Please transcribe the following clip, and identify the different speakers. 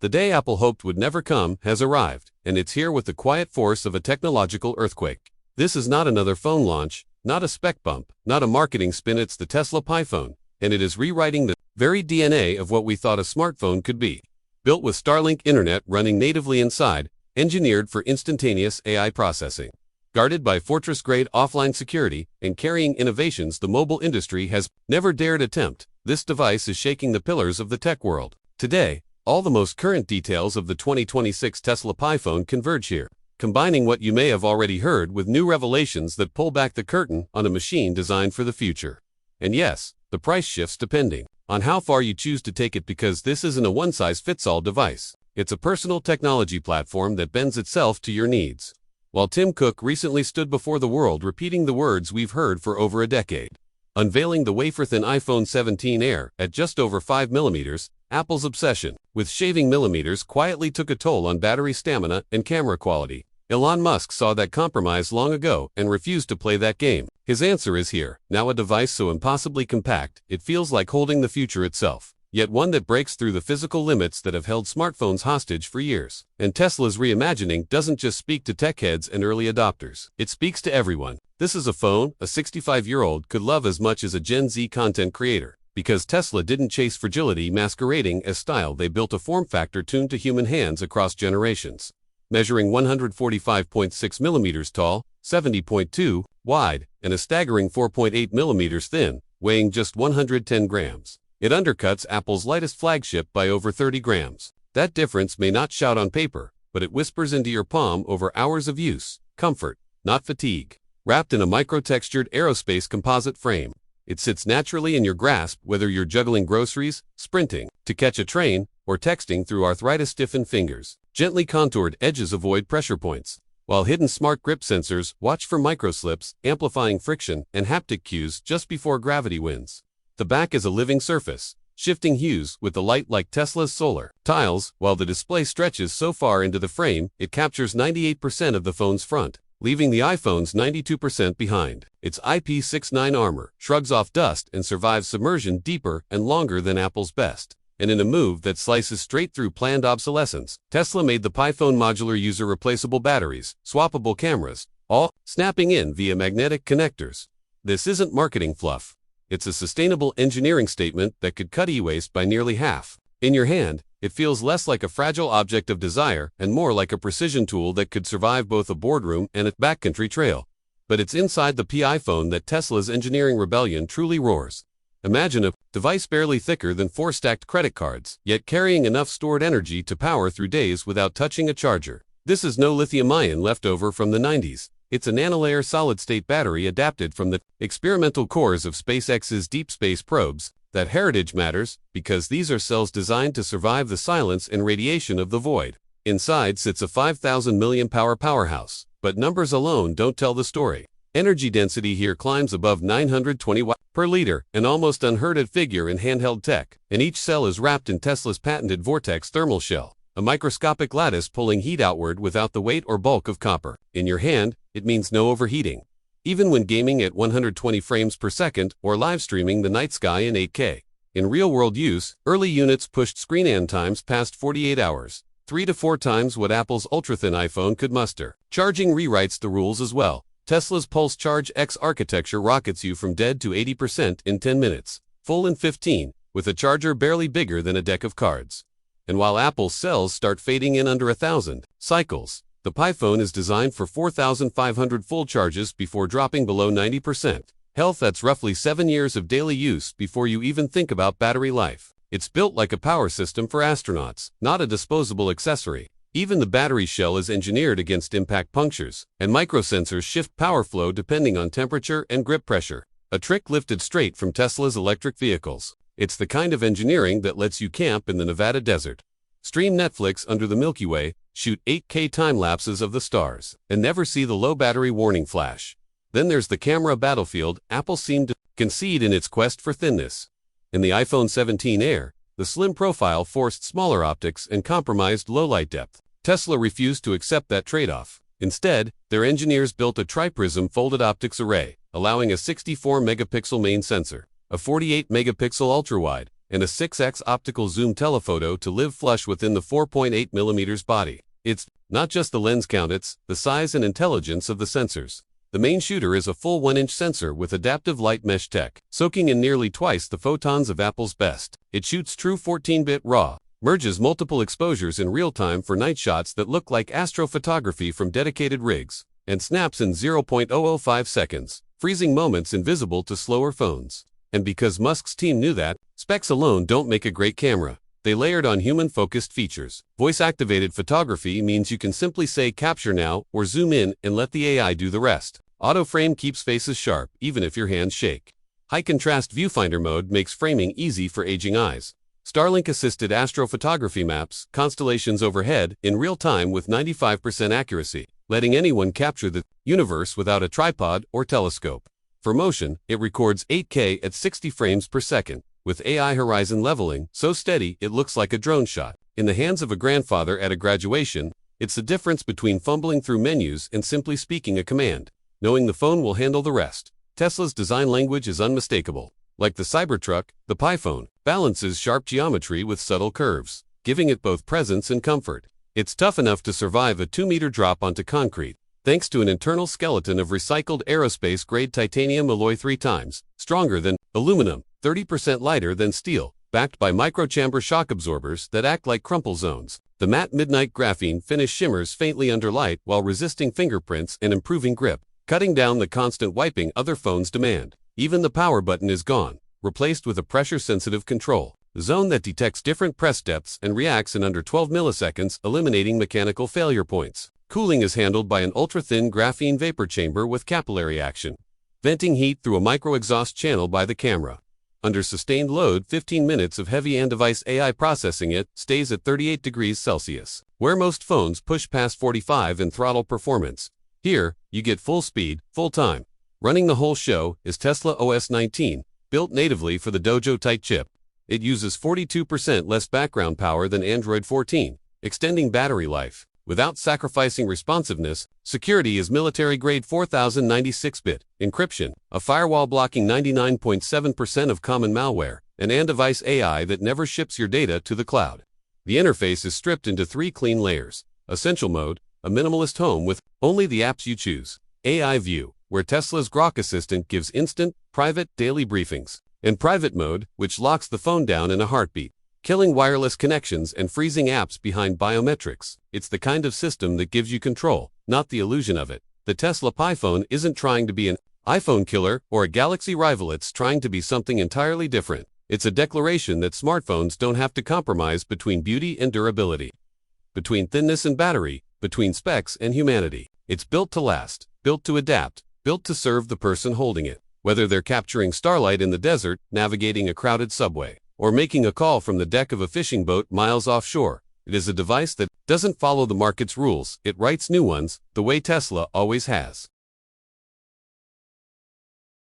Speaker 1: The day Apple hoped would never come has arrived, and it's here with the quiet force of a technological earthquake. This is not another phone launch, not a spec bump, not a marketing spin, it's the Tesla PiPhone, and it is rewriting the very DNA of what we thought a smartphone could be. Built with Starlink internet running natively inside, engineered for instantaneous AI processing. Guarded by fortress-grade offline security and carrying innovations the mobile industry has never dared attempt, this device is shaking the pillars of the tech world. Today, all the most current details of the 2026 Tesla PiPhone converge here, combining what you may have already heard with new revelations that pull back the curtain on a machine designed for the future. And yes, the price shifts depending on how far you choose to take it, because this isn't a one-size-fits-all device. It's a personal technology platform that bends itself to your needs. While Tim Cook recently stood before the world repeating the words we've heard for over a decade, unveiling the wafer-thin iPhone 17 Air at just over 5mm, Apple's obsession with shaving millimeters quietly took a toll on battery stamina and camera quality. Elon Musk saw that compromise long ago and refused to play that game. His answer is here, now a device so impossibly compact, it feels like holding the future itself, yet one that breaks through the physical limits that have held smartphones hostage for years. And Tesla's reimagining doesn't just speak to tech heads and early adopters. It speaks to everyone. This is a phone a 65-year-old could love as much as a Gen Z content creator. Because Tesla didn't chase fragility masquerading as style, they built a form factor tuned to human hands across generations. Measuring 145.6mm tall, 70.2 wide, and a staggering 4.8mm thin, weighing just 110 grams. It undercuts Apple's lightest flagship by over 30 grams. That difference may not shout on paper, but it whispers into your palm over hours of use. Comfort, not fatigue. Wrapped in a micro-textured aerospace composite frame, it sits naturally in your grasp whether you're juggling groceries, sprinting to catch a train, or texting through arthritis-stiffened fingers. Gently contoured edges avoid pressure points, while hidden smart grip sensors watch for microslips, amplifying friction and haptic cues just before gravity wins. The back is a living surface, shifting hues with the light like Tesla's solar tiles, while the display stretches so far into the frame it captures 98% of the phone's front, leaving the iPhone's 92% behind. Its IP69 armor shrugs off dust and survives submersion deeper and longer than Apple's best. And in a move that slices straight through planned obsolescence, Tesla made the PiPhone modular user-replaceable batteries, swappable cameras, all snapping in via magnetic connectors. This isn't marketing fluff. It's a sustainable engineering statement that could cut e-waste by nearly half. In your hand, it feels less like a fragile object of desire and more like a precision tool that could survive both a boardroom and a backcountry trail. But it's inside the PiPhone that Tesla's engineering rebellion truly roars. Imagine a device barely thicker than 4 stacked credit cards, yet carrying enough stored energy to power through days without touching a charger. This is no lithium-ion leftover from the 90s. It's a nanolayer solid-state battery adapted from the experimental cores of SpaceX's deep space probes. That heritage matters, because these are cells designed to survive the silence and radiation of the void. Inside sits a 5,000 milliamp-hour powerhouse, but numbers alone don't tell the story. Energy density here climbs above 920 watts per liter, an almost unheard-of figure in handheld tech, and each cell is wrapped in Tesla's patented Vortex thermal shell, a microscopic lattice pulling heat outward without the weight or bulk of copper. In your hand, it means no overheating, even when gaming at 120 frames per second or live streaming the night sky in 8K. In real-world use, early units pushed screen-on times past 48 hours, 3 to 4 times what Apple's ultra-thin iPhone could muster. Charging rewrites the rules as well. Tesla's Pulse Charge X architecture rockets you from dead to 80% in 10 minutes, full in 15, with a charger barely bigger than a deck of cards. And while Apple's cells start fading in under 1,000 cycles, the PiPhone is designed for 4,500 full charges before dropping below 90%. Health, that's roughly 7 years of daily use before you even think about battery life. It's built like a power system for astronauts, not a disposable accessory. Even the battery shell is engineered against impact punctures, and microsensors shift power flow depending on temperature and grip pressure, a trick lifted straight from Tesla's electric vehicles. It's the kind of engineering that lets you camp in the Nevada desert, stream Netflix under the Milky Way, shoot 8K time-lapses of the stars, and never see the low battery warning flash. Then there's the camera battlefield Apple seemed to concede in its quest for thinness. In the iPhone 17 Air, the slim profile forced smaller optics and compromised low-light depth. Tesla refused to accept that trade-off. Instead, their engineers built a tri-prism folded optics array, allowing a 64-megapixel main sensor, a 48-megapixel ultra-wide, and a 6x optical zoom telephoto to live flush within the 4.8mm body. It's not just the lens count, it's the size and intelligence of the sensors. The main shooter is a full 1-inch sensor with adaptive light mesh tech, soaking in nearly twice the photons of Apple's best. It shoots true 14-bit RAW, merges multiple exposures in real time for night shots that look like astrophotography from dedicated rigs, and snaps in 0.005 seconds, freezing moments invisible to slower phones. And because Musk's team knew that, specs alone don't make a great camera. They layered on human-focused features. Voice-activated photography means you can simply say capture now or zoom in and let the AI do the rest. Auto-frame keeps faces sharp even if your hands shake. High-contrast viewfinder mode makes framing easy for aging eyes. Starlink-assisted astrophotography maps constellations overhead in real time with 95% accuracy, letting anyone capture the universe without a tripod or telescope. For motion, it records 8K at 60 frames per second, with AI horizon leveling so steady it looks like a drone shot. In the hands of a grandfather at a graduation, it's the difference between fumbling through menus and simply speaking a command, knowing the phone will handle the rest. Tesla's design language is unmistakable. Like the Cybertruck, the PiPhone balances sharp geometry with subtle curves, giving it both presence and comfort. It's tough enough to survive a 2-meter drop onto concrete, thanks to an internal skeleton of recycled aerospace-grade titanium alloy 3 times stronger than aluminum, 30% lighter than steel, backed by microchamber shock absorbers that act like crumple zones. The matte midnight graphene finish shimmers faintly under light while resisting fingerprints and improving grip, cutting down the constant wiping other phones demand. Even the power button is gone, replaced with a pressure-sensitive control zone that detects different press depths and reacts in under 12 milliseconds, eliminating mechanical failure points. Cooling is handled by an ultra-thin graphene vapor chamber with capillary action, venting heat through a micro-exhaust channel by the camera. Under sustained load, 15 minutes of heavy on-device AI processing it stays at 38 degrees Celsius, where most phones push past 45 in throttle performance. Here, you get full speed, full time. Running the whole show is Tesla OS 19, built natively for the Dojo-type chip. It uses 42% less background power than Android 14, extending battery life. Without sacrificing responsiveness, security is military-grade 4096-bit encryption, a firewall blocking 99.7% of common malware, and on-device AI that never ships your data to the cloud. The interface is stripped into 3 clean layers: Essential Mode, a minimalist home with only the apps you choose; AI View, where Tesla's Grok assistant gives instant, private, daily briefings; and Private Mode, which locks the phone down in a heartbeat, killing wireless connections and freezing apps behind biometrics. It's the kind of system that gives you control, not the illusion of it. The Tesla PiPhone isn't trying to be an iPhone killer or a Galaxy rival, it's trying to be something entirely different. It's a declaration that smartphones don't have to compromise between beauty and durability, between thinness and battery, between specs and humanity. It's built to last, built to adapt, built to serve the person holding it. Whether they're capturing starlight in the desert, navigating a crowded subway, or making a call from the deck of a fishing boat miles offshore, it is a device that doesn't follow the market's rules, it writes new ones, the way Tesla always has.